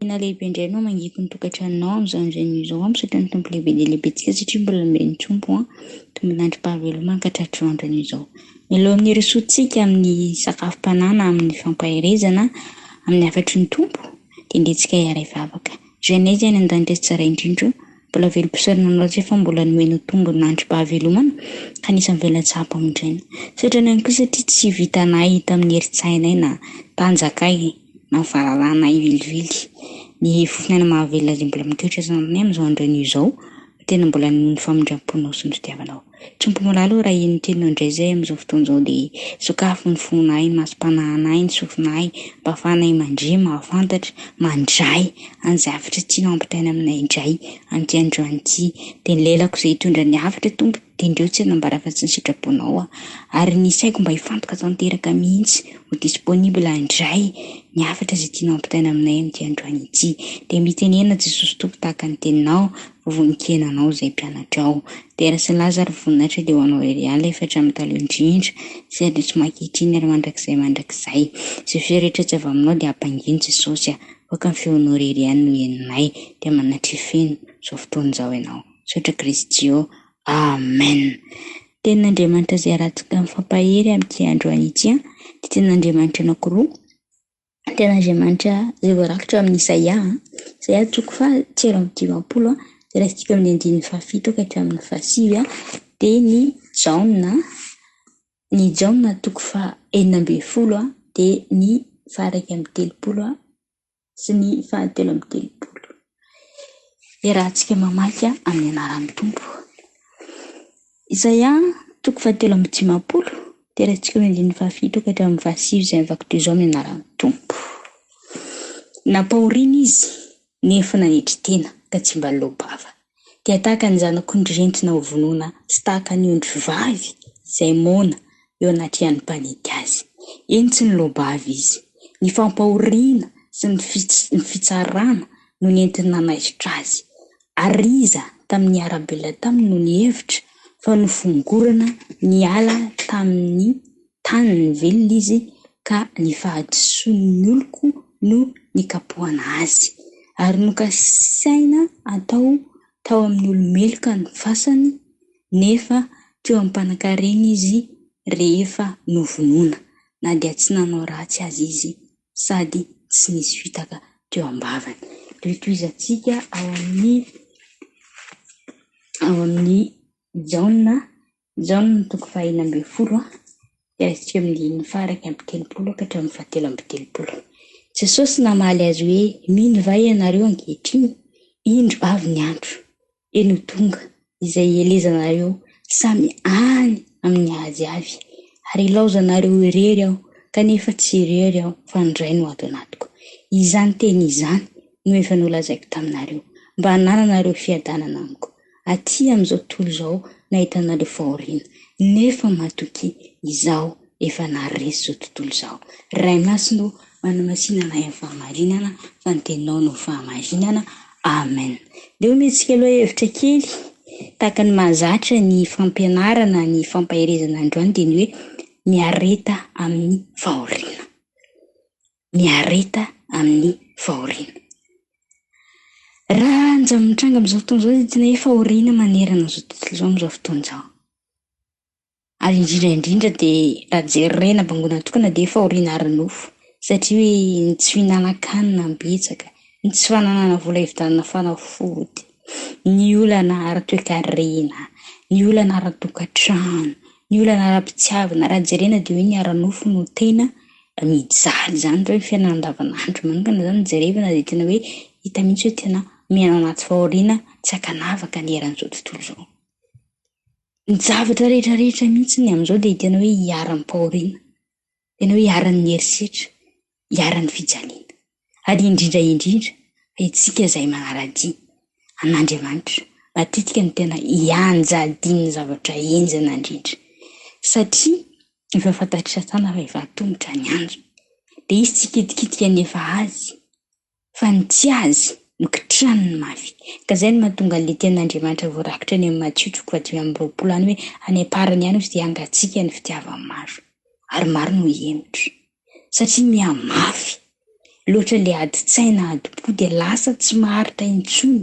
Na lehibe indray no mangiky ny tokantranonao amin'izao misotro ny tompo lehibe dia lehibentsika satria mbola miren'ny tompo tombonandry pahaveloma ankatratrao andran'izao. Mialoha amin'ny risotsika amin'ny sakafom-panana amin'ny fampaherezana amin'ny hafatry ny tompo dia ndetsika iara ivavaka. Genèse any an-danitra tsara indrindra mbola velom-pisorana anao tsy efa mbola nomeno tombonandry pahavelomana ka anisan'ny velan-tsapo amin'ireny. Satrana ihany koa satria tsy vitanay tamin'ny herin-tsainay na tanjakay na fahalalànay vilivily. Ny fofona mahavelona izay mbola mitoetra zanany amin'izao andron'io izao tena mbola ny famindram-ponao sy ny fitiavanao. Trompo malalo raha iny tena indray izay amin'izao fotoan'izao dia sokafo ny fonay, masom-panahinay, ny sofinay mba ahafahanay mandray, mahafantatra, mandray an'izay hafatra tianao ampitaina aminay indray amin'ity androany ity. Dia ny lelako izay hitondra ny hafatra tompo dia indreo tsy hanambara fa tsy ny sitraponao ary ny saiko mba hifantoka tanteraka mihitsy ho disponible indray ny hafatra izay tianao ampitaina aminay amin'ity androany ity. Dia mitenena Jesosy tompo tahaka ny teninao voninkenanao izay mpianatra ao. Dia raha sy Lazara voninahitra dia ho anao irery alina efatra amin'ny taloha indrindra sy adro makehitriny ary mandrakizay. Izay firehetra tsy avy aminao dia hampanginy Jesosy voaka ny feonao irery ihany no henonay dia manatry feno izao fotoan'izao ianao. Sotra Kristy eo. Amen. Tenin'Andriamanitra izay arahantsika mifampahery amin'ity androany ity dia tenin'Andriamanitra anankiroa. Tenin'Andriamanitra izay voarakitra amin'ny Isaia 3:20 dia raisitsika amin'ny 7 ka hatramin'ny 7 dia ny Jaona 9:20 dia ny 9:30 sy ny 10:30. Rahantsika mamaky amin'ny anaran'ny tompo. Isaia 3:20 dia rahantsika amin'ny 7 ka hatramin'ny 9 izay mivako toy izao amin'ny anaran'ny tompo. Nampahoriana izy nefa nanetry tena ka tsy mba lobava. Dia tahaka ny zanako ny rentina ho vonoina sy tahaka ny ondry vavy izay mona eo anaty hanim-panety azy. Eny tsy ny lobava izy. Ny fampahoriana sy ny fitsarana no nentina nanaisitra azy. Ariza tamin'ny arabela taminy no ny hevitra fa nofongorana ny ala tamin'ny tany ny velona izy ka ny fahadisoan'ny oloko no nikapohana azy ary nokasaina tao amin'ny olomeloka ny fasany nefa teo ampanankarena izy rehefa novonoina na dia tsy nanao ratsy azy izy sady tsy nisy fitaka teo ambavany. Tohizantsika ao amin'ny Jaona 9:20 dia raisitsika amin'ny 9:30 ka hatramin'ny 10:30. Jesosy namaly azy hoe mino va ianareo ankehitriny, indro avy ny andro eny ho tonga izay elezanareo samy any amin'ny ady avy ary ilaozanareo irery aho kanefa tsy irery aho fa indray no ato anatiko. Izany teny izany no efa nolazaiko taminareo mba hanananareo fiadanana amiko. Aty amin'izao tontolo izao nahitanareo fahoriana nefa matoky izao efa naharesy izao tontolo izao. Ray masino manamasinana amin'ny fahamarinana fa ny teninao no fahamarinana. Amen. Dia ometsika aloha hevitra kely tahaka ny mahazatra ny fampianarana ny fampaherezana androany dia ny hoe miareta amin'ny fahoriana. Miareta amin'ny fahoriana. Raha anjamitranga amin'izao fotoan'izao dia tena hoe fahoriana manerana izao tontolo izao amin'izao fotoan'izao. Ary indrindra dia raha jerena bangona tokana dia fahoriana ara-nofo satria hoe ny tsy fihinanan-kanina betsaka, ny tsy fananana vola hividianana fanafody, ny olana ara-toekarena, ny olana ara-tokantrano, ny olana ara-pitiavana. Raha jerena dia hoe ny ara-nofo no tena mijaly izany hoe fiainana andavanandro manokana izany jerevana dia tena hoe hita mihitsy hoe tena miaina anaty fahoriana tsy hakanavaka ny eran'izao tontolo izao. Ny zavatra rehetrarehetra mihitsy ny amin'izao dia tena hoe hiaran'ny fahoriana, tena hoe hiaran'ny herisetra, hiaran'ny fijaliana. Ary indrindra itsika izay manara-dia an'Andriamanitra matetika ny tena hianjadiana zavatra enjana indrindra satria efa fantatry Satana fa efa tongotra ny andro dia izy tsy kitikitika nefa azy fa ny tsy azy no kitraniny mafy. Ka izay no mahatonga an'ilay tenin'Andriamanitra voarakitra ny amin'ny Matthieu 4:20 any hoe any am-parany ihany izy dia hangatsiaka ny fitiavany maro ary maro no hiemotra satria mihamafy loatra le adi-tsaina adi-po dia lasa tsy maharitra intsony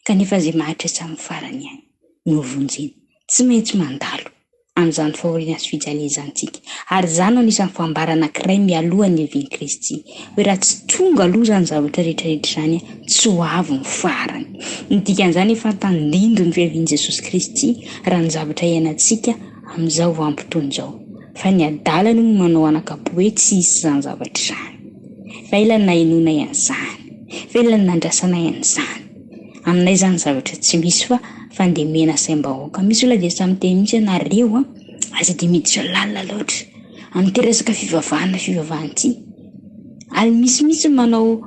kanefa zay maharitra tsy amin'ny farany ihany no vonjeny tsy maintsy mandalo amin'izany fahoriana sy fijalizantsika ary izany anisan'ny fambara anankiray mialohan'ny evin'i Kristy hoe raha tsy tonga aloha izany zavatra rehetrarehetra izany tsy ho avy ny farany. Ny dikan'izany efa tandindo ny fiavian'i Jesosy Kristy raha ny zavatra iainantsika amin'izao vanim-potoana izao fa ny adalany no manao anakapo hoe tsy hisy izany zavatra izany. Fa ilany na inoana ihany'izany, fa ilany nandrasana ihany'izany. Aminay izany zavatra tsy misy fa fandemena saim-bahoaka. Misy olona dia samy teny mihitsy ianareo aza dia miditra lalina loatra amin'ny resaka fivavahanty. Ary misy manao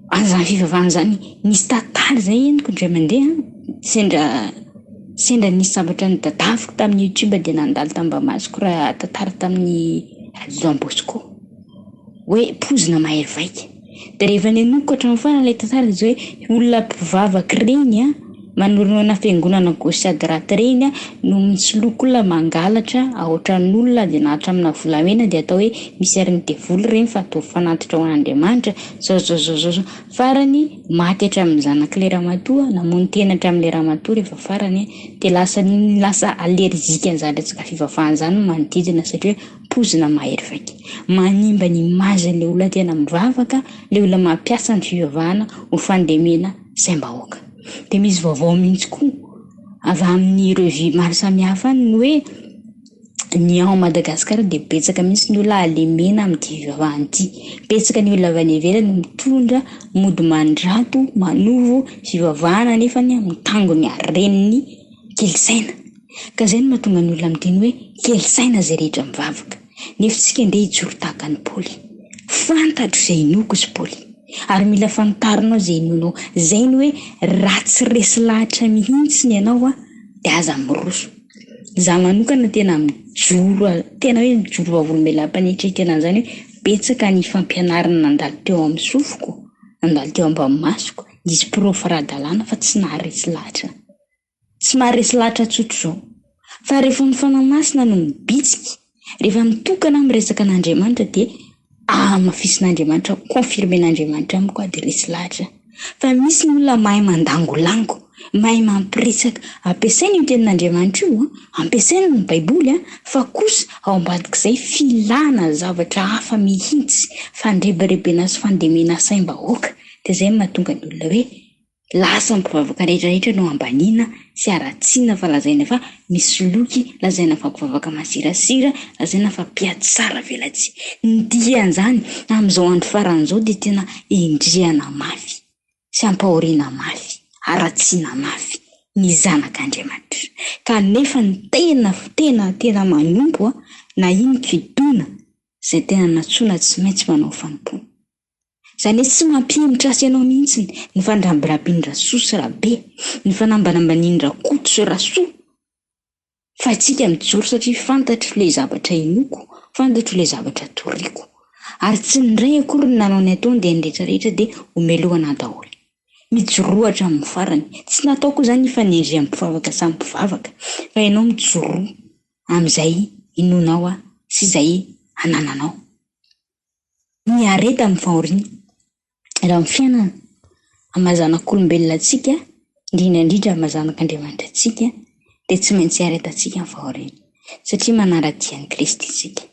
an'izany fivavahana izany nisy tantara izay eniko indray mandeha sendra nisy sabatra ny dadaviko tamin'ny YouTube dia nandalo Tambamasko raha tantara tamin'ny Radio Don Bosco hoe pozina mahery vaika. Dia rehefa nenoko hatramin'ny farany ilay tantara dia hoe olona mpivavaka reny manorona fiangonana gauchade raty reny no mitsoloka olona mangalatra ohatran'olona dia nahatra amina volamena dia atao hoe misy ariny devoly reny fa atao fanatitra ho an'Andriamanitra zao farany maty hatramin'ny zanak'ilay ramatoa namono tena hatramin'ilay ramatoa rehefa farany dia lasa alerzika ny zavatra fivavahana izany manodidina satria pozina mahery vaika manimba ny imazin'ilay olona tena mivavaka ilay olona mampiasa ny fivavahana ho fandemena saim-bahoaka. Dia misy vaovao mihitsy koa avy amin'ny revue maro samihafa ny hoe ny ao Madagasikara dia betsaka mihitsy ny olona alemena amin'ity fivavahana ity. Betsaka ny olona avy any ivelany mitondra mody mandrato manovo fivavahana nefa ny mitango ny hareniny kelisaina. Ka izay no mahatonga ny olona miteny hoe kelisaina izay rehetra mivavaka. Nefa tsika ndeha hijoro tahaka ny Paoly. Fantatro izay inoko izy Paoly. Ary mila fantarinao izay inonao. Izay ny hoe raha tsy resy lahatra mihitsy ny ianao dia aza miroso. Za manokana tena mijoro vavolombelapanitrikana an'izany hoe betsaka ny fampianarana nandalo teo amin'ny sofiko, nandalo teo ambanimasoko, nisy profy ara-dalàna fa tsy naharesy lahatra. Tsy maharesy lahatra tsotro izao. Fa rehefa ny fanamasina no mibitsika, rehefa mitokana amin'ny resaka an'Andriamanitra dia mafisin'Andriamanitra, konfirmen'Andriamanitra amiko dia resy lahatra. Fa misy ny olona mahay mandangolango, mahay mampiresaka, ampiasaina io tenin'Andriamanitra io, ampiasaina ny Baiboly fa kosa ao ambadik'izay filana zavatra hafa mihitsy, fandrebirebena sy fandemena saim-bahoaka. Dia izay mahatonga ny olona hoe lasa mpivavaka rehetrarehetra no ambaniana sy aratsiana fa lazaina fa misy loky, lazaina fa mpivavaka masirasira, lazaina fa mpiatsara velatsy. Ny dikan'izany amin'izao andro faran'izao dia tena indriana mafy sy ampahoriana mafy, aratsiana mafy ny zanak'Andriamanitra. Kanefa ny tena manompo na iny kidona izay tena natsoina tsy maintsy manao fanompona. Izany hoe tsy mampihimotra sy ianao mihitsy ny fandrambirambindra soa sy rabe, ny fanambanambanindra koto sy rasoa. Fa tsika mijoro satria fantatro ilay zavatra inoko, fantatro ilay zavatra toriko. Ary tsy ndray akory ny nanao ny ataony dia ny rehetrarehetra dia omelohana daholo. Mijorohatra amin'ny farany. Tsy nataoko izany hifanendry amin'ny mpivavaka samy mpivavaka, fa ianao mijoro amin'izay inonao sy izay anananao. Ny areta amin'ny fahoriana. Raha amin'ny fiainana amazanak'olombelona antsika, indrindra amazanak'Andriamanitra antsika, dia tsy maintsy aretantsika amin'ny fahoriana. Satria manara-dia ny Kristy isika.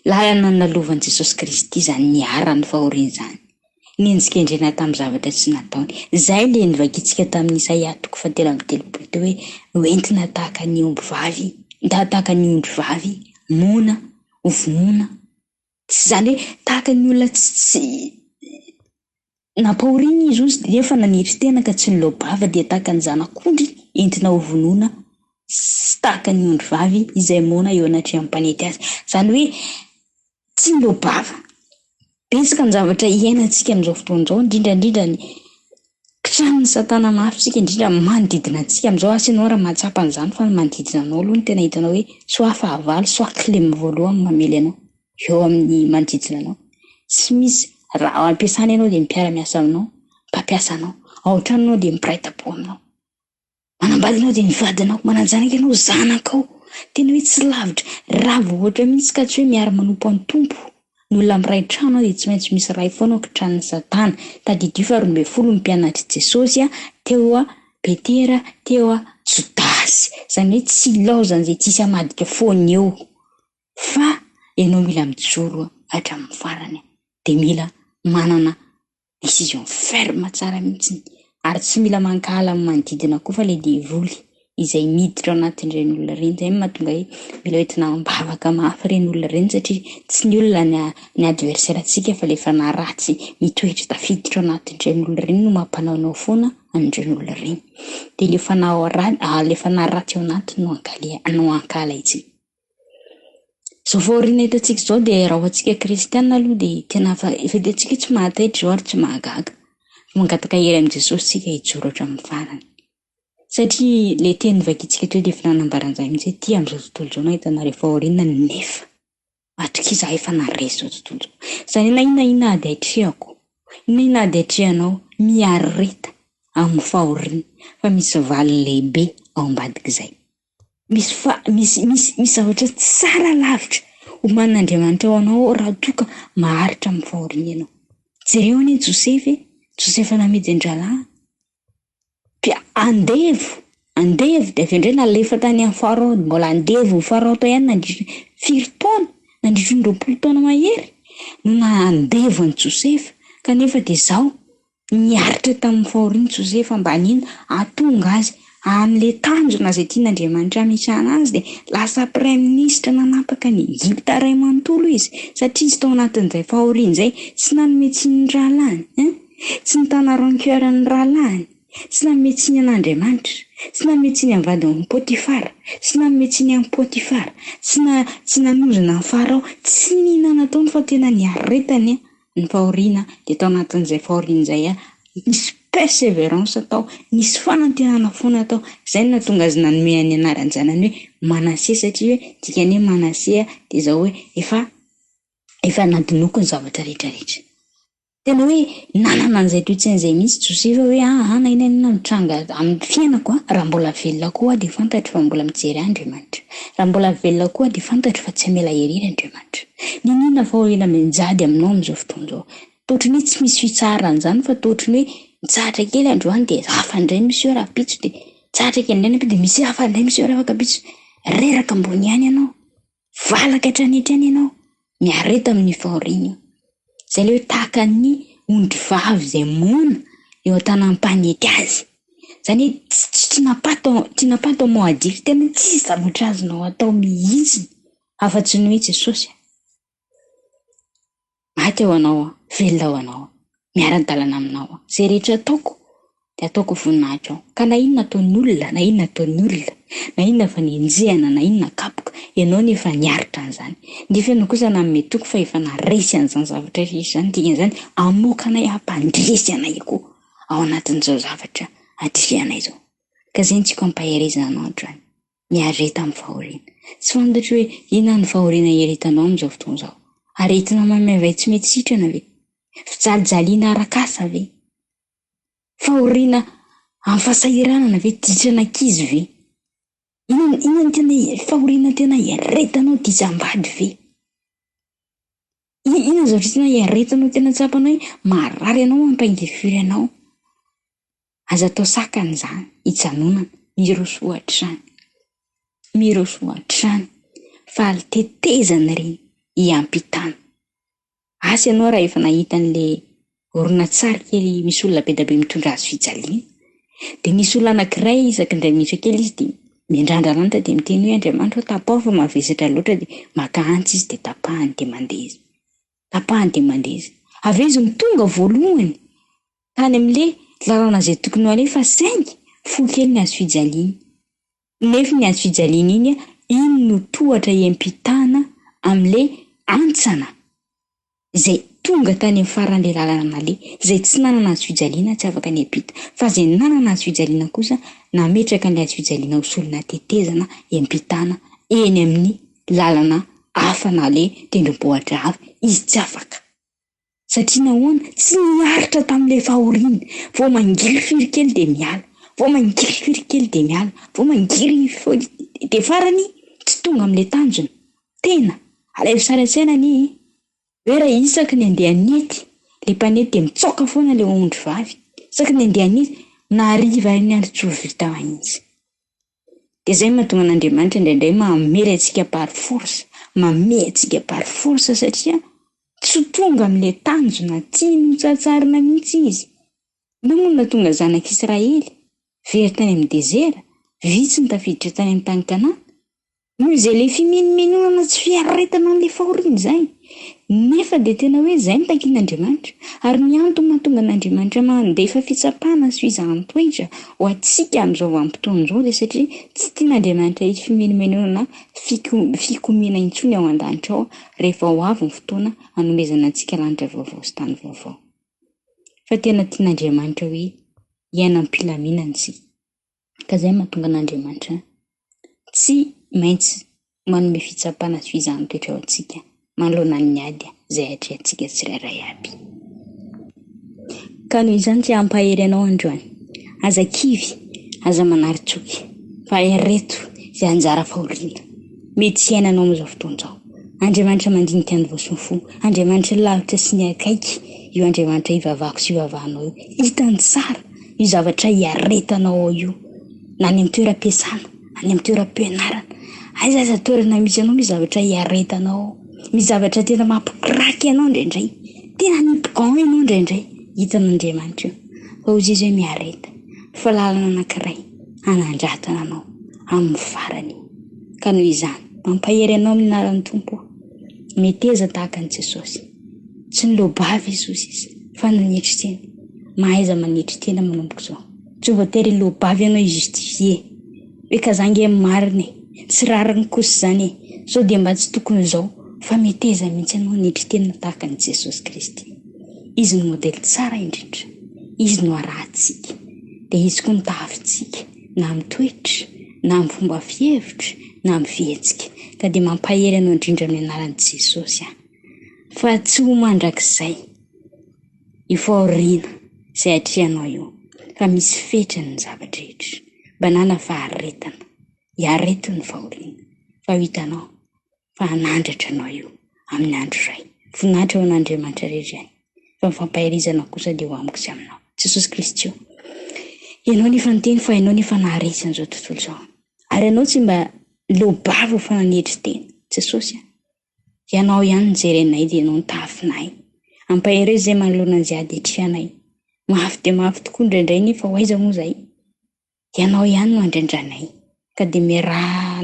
Lalana nalovan'i Jesosy Kristy izany niara ny fahoriana izany. Nienjika indrena tamin'ny zavatra tsy nataony. Izay ilay nivakintsika tamin'ny Isaia 3:3 teo hoe entina tahaka ny omby vavy, tahaka ny ondry vavy, mona, ovonona. Tsy izany hoe tahaka ny olona tsy nampahoriana izy ozy dia efa naniry tena ka tsy nilobava dia tahaka ny zanak'ondry entina ovonona sy tahaka ny ondry vavy izay mona eo anatrehan'ny mpanety azy. Izany hoe tsy nilobava. Betsaka ny zavatra iainantsika amin'izao fotoana izao, indrindra ny kitran'ny satana mafy tsika, indrindra manodidina antsika amin'izao. Asianao raha mahatsapa an'izany fa manodidina anao aloha no tena hitanao hoe soa fahavalo, soa klem voalohany mamely anao eo amin'ny manodidina anao. Tsy misy raha ampiasana ianao dia miara-miasa aminao, mpampiasa anao, ao an-tranonao dia mipiraita-po aminao, manambadinao dia mivadinao, mananjanaka ianao zanakao. Tena hoe tsy lavitra, raha vao ohatra mihitsy ka tsy hoe miara-manompo amin'ny tompo ny olona amiray trano dia tsy maintsy misy ray foana okitrany Satana. Tadidio 12 mpianatry Jesosy teo Petera, teo Jodasy. Izany hoe tsy ilaozany izay tsisy hamadika foana eo, fa ianao mila mijoro hatramin'ny farany dia mila manana décision ferme tsara mihitsy, ary tsy mila mankahala amin'ny manodidina koa fa ilay devoly izay miditra ao anatin'ireny olona ireny. Izay mahatonga hoe mila hoentina mibavaka mafy ireny olona ireny, satria tsy ny olona ny adversaire antsika fa ilay fanahy ratsy mitoetra tafiditra ao anatin'ireny olona ireny no mampanaonao foana amin'ireny olona ireny. Dia ilay fanahy ratsy ao anatiny no hankala itsika. Zao faoriana hitantsika izao dia raha antsika kristianina aloha dia tena efa diantsika tsy mahataitra izao ary tsy mahagaga. Mangataka hery amin'i Jesosy tsika hijoro hatramin'ny farany. Satria ilay teny vakintsika teo dia efa nanambaran'izay mihitsy ety amin'izao tontolo izao nahitana rehefa faoriana nefa. Atrika izaho efa naresy izao tontolo izao. Izany hoe inona ady hatrehako, inona ady hatrehanao miareta amin'ny fahoriana fa misy valy lehibe ao ambadik'izay. Misy zavatra tsara lavitra homanin'Andriamanitra ao anao raha toka maharitra amin'ny fahoriana ianao. Jereo anie Josefy namidy an-dralahy. Andevo dia avy indray nalefa tany amin'ny Farao, mbola andevo Farao tao ihany nandritra 4 taona, nandritra 20 taona mahery no andevo an'i Josefy. Kanefa dia izao niaritra tamin'ny fahoriana Josefy ambanina atonga azy amin'ilay tanjona izay tian'Andriamanitra amisahana azy, dia lasa prime ministre nanapaka ny Egypte ray manontolo izy, satria izy tao anatin'izay fahoriana izay tsy nanome tsiny ny rahalahy, tsy nitana rancœur ny rahalahy, tsy nanome tsiny an'Andriamanitra, tsy nanome tsiny amin'ny vadiny Potifara, tsy nanome tsiny amin'ny Potifara, tsy nanonjona ny Farao, tsy nihinana taony fa tena niaretany ny fahoriana. Dia tao anatin'izay fahoriana izay nisy persévérance atao, nisy fanantenana foana atao. Izay no nahatonga azy nanome ny anarany zanany hoe Manase, satria hoe dikany hoe Manase dia izao hoe efa nadinoko ny zavatra rehetrarehetra. Tena hoe nanana an'izay toe-tsain'izay mihitsy Josefy hoe na inona mitranga amin'ny fiainako raha mbola velona koa dia fantatro fa mbola mijery Andriamanitra, raha mbola velona koa dia fantatro fa tsy hamela hery Andriamanitra. Ninona fahoriana menjady aminao amin'izao fotoana izao? Totriny tsy misy fitsarana izany, fa totriny hoe mitsahatra kely androany dia hafa indray misy ora pitso, dia tsahatra kely indray dia misy hafa indray misy ora afaka pitso. Reraka ambony ihany ianao, valaka hatranetrany ianao, miareta amin'ny fahoriana. Izay ilay hoe tahaka ny ondry vavy izay mona eo an-tanàm-panety azy. Izany hoe tsy napato moadify, tena tsy zavatra azonao atao mihitsy afa-tsy ny hoe Jesosy. Maty ao anao, velona ao anao, miara-dalana aminao. Izay rehetra ataoko dia ataoko voninahitra ao. Ka na inona ataon'ny olona, na inona ataon'ny olona, na inona fanenjehana, na inona kapoka, ianao nefa niaritra an'izany. Nefa ianao kosa nanome toko fa efa naresy an'izany zavatra rehetra izany. Dikan'izany amoaka anay hampandresy anay koa ao anatin'izao zavatra atrehana izao. Ka izay no tiako hampaherezana anao androany, miareta amin'ny fahoriana. Tsy fantatra hoe inona ny fahoriana hiaretanao amin'izao fotoana izao. Aretina mamevay tsy mety sitrana ve? Fijalijaliana arak'asa ve? Fahoriana amin'ny fahasahiranana ve? Ditrana ankizy ve? Inona tena fahoriana tena hiaretanao dijam-bady ve? Inona zavatra tena hiaretanao tena tsapanao hoe marary anao mampaingifiry anao? Aza atao sakana izany hijanonana, miroso hatrany fa alitetezana ireny hiampitana. Asa ianao raha efa nahita an'ilay horonan-tsary kely misy olona be da be mitondra azy fijaliana, dia misy olona anankiray isak'indray minitra kely izy dia miandrandralanta dia miteny hoe Andriamanitra tapaho fa mavesatra loatra, dia maka antsy izy dia tapahany dia mandeha izy. Avy eo izy tonga voalohany tany amin'ilay lalana izay tokony ho alefa saingy fo kely ny azo fijaliana. Nefa ny azo fijaliana iny no tohatra hiampitana amin'ilay antsana izay tonga tany amin'ny faran'ilay lalana nale, izay tsy nanana azo fijaliana tsy afaka niampita, fa izay nanana azo fijaliana kosa nametraka an'ilay azo fijaliana ho solona tetezana hiampitana eny amin'ny lalana hafa nale tendrombohitra hafa. Izy tsy afaka, satria nahoana? Tsy niaritra tamin'ilay fahoriana. Vao mangiry firy kely dia miala, vao mangiry firy kely dia miala, vao mangiry dia farany tsy tonga amin'ilay tanjona. Tena alaivo sara saina hoe raha isaky ny andeha nety le mpanety dia mitsoaka foana le ondry vavy, isaky ny andeha nety na hariva ny andro tsy ho vita mahitsy. Dia izay mahatonga an'Andriamanitra indraindray mamely antsika par force, mamey antsika par force satria tsy tonga amin'ilay tanjona tiany ho tsatsarina mihitsy izy. Namoa natonga zanak'Israely very tany amin'ny dezera, vitsy ny tafiditra tany amin'ny tany Kanana, noho izay ilay fiminonana tsy fiaretana an'ilay fahoriana izay. Nefa dia tena hoe izay no takian'Andriamanitra, ary ny antony mahatonga an'Andriamanitra mandefa fitsapana sy fizaham-toetra ho antsika amin'izao vanim-potoana izao dia satria tsy tian'Andriamanitra hisy fiminonana fikomina intsony ao an-danitra ao rehefa ho avy ny fotoana hanomezana antsika lanitra vaovao sy tany vaovao. Fa tena tian'Andriamanitra hoe hiaina am-pilaminana isika. Ka izay mahatonga an'Andriamanitra tsy maintsy manome fitsapana sy fizaham-toetra ao antsika manoloana ny ady izay atrehantsika tsirairay aby. Ka noho izany tsy hampahery anao androany, aza kivy, aza manaritsoky, fa ereto izay anjara fahoriana mety sy hainanao amin'izao fotoana izao. Andriamanitra mandinika ny vosony fo, Andriamanitra lavitra sy ny akaiky, io Andriamanitra ivavako sy ivavahanao io, hitany tsara io zavatra hiaretanao ao io, na any amin'ny toeram-piasana, any amin'ny toeram-pianarana, aiza toerana misy anao misy zavatra hiaretanao ao, misy zavatra tena mampikiraky anao indraindray, tena nipigan ianao indraindray, hitan'Andriamanitra io. Fa hozy izy hoe miareta, fa lalana anankiray hanandratana anao amin'ny farany. Ka noho izany mampahery anao amin'ny anaran'ny Tompo, meteza tahaka an'i Jesosy. Tsy ny lobavy Jesosy izy, fa nanitry tena, mahaiza manitry tena manomboka izao. Tsy voatery lobavy ianao justifie hoe kazange marina, tsy rariny kosa izany sao dia mba tsy tokony izao, fa meteza mihitsy ianao nitry tena tahaka an'i Jesosy Kristy. Izy no modely tsara indrindra, izy no arahantsika, dia izy koa no tahafintsika na amin'ny toetra, na amin'ny fomba fievitra, na amin'ny fihetsika. Ka dia mampahery anao indrindra amin'ny anaran'i Jesosy fa tsy ho mandrakizay io fahoriana izay atrehanao io, fa misy fetrany ny zavatra rehetra, banana faharetana, hiarety ny fahoriana, fa hitanao fa hanandratra anao io amin'ny andro iray. Voninahitra ao an'Andriamanitra rehetra ihany, fa mifampahirizana kosa dia ho amiko sy aminao. Jesosy Kristy io, ianao nefa niteny fa ianao nefa naharesy an'izao tontolo izao, ary ianao tsy mba lobavy ho fananetry tena. Jesosy, ianao ihany nijerenay dia ianao nitafinay, ampahery izay manoloana izay ady atrehanay. Mafy dia mafy tokoa indraindray nefa ho aiza moa izay, ianao ihany no andrandranay. Ka dia miaraha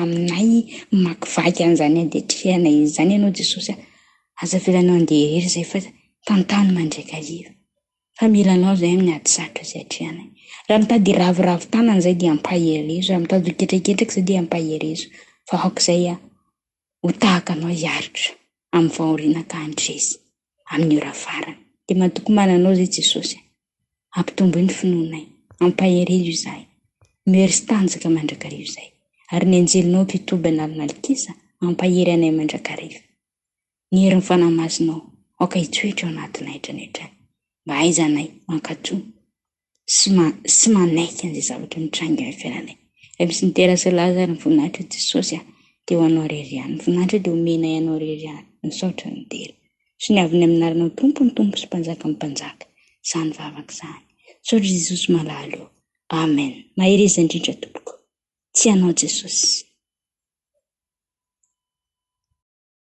aminay makivaky an'izany ady atrehanay izany ianao Jesosy. Aza filanao andeha irery izay fa tantany mandraika ariva, fa milanao izay amin'ny ady sarotra izay atrehanay. Raha mitady ravoravo tanana izay dia ampahery izy, raha mitady ketraketraka izay dia ampahery izy, fa aok'izay ho tahaka anao hiaritra amin'ny fahoriana ka handresy amin'ny ora farany. Dia mahatoky mananao izay Jesosy, ampitombo ny finoanay, ampahery izy izahay, mery sy tanjaka mandrakariva izay, ary ny anjelinao mpitobana alin'alikisa ampahery anay mandrakariva. Ny herin'ny fanamasinao aoka hitoetra ao anatinay hatranetrany, mba aizanay mankatoa sy manaiky an'izay zavatra mitrangy amin'ny fiainanay. Misy nitera sy Lazara ny voninahitra Jesosy dia ho anao irery ihany, ny voninahitra dia homenay anao irery ihany, misaotra ny tera. Sy ny avy ny amin'ny anaran'ny Tompo ny Tompo sy mpanjaka ny mpanjaka, izany vavaka izany. Saotra Jesosy malahelo. Amen. Mahery izy indrindra tompoko. Tsy anao Jesosy.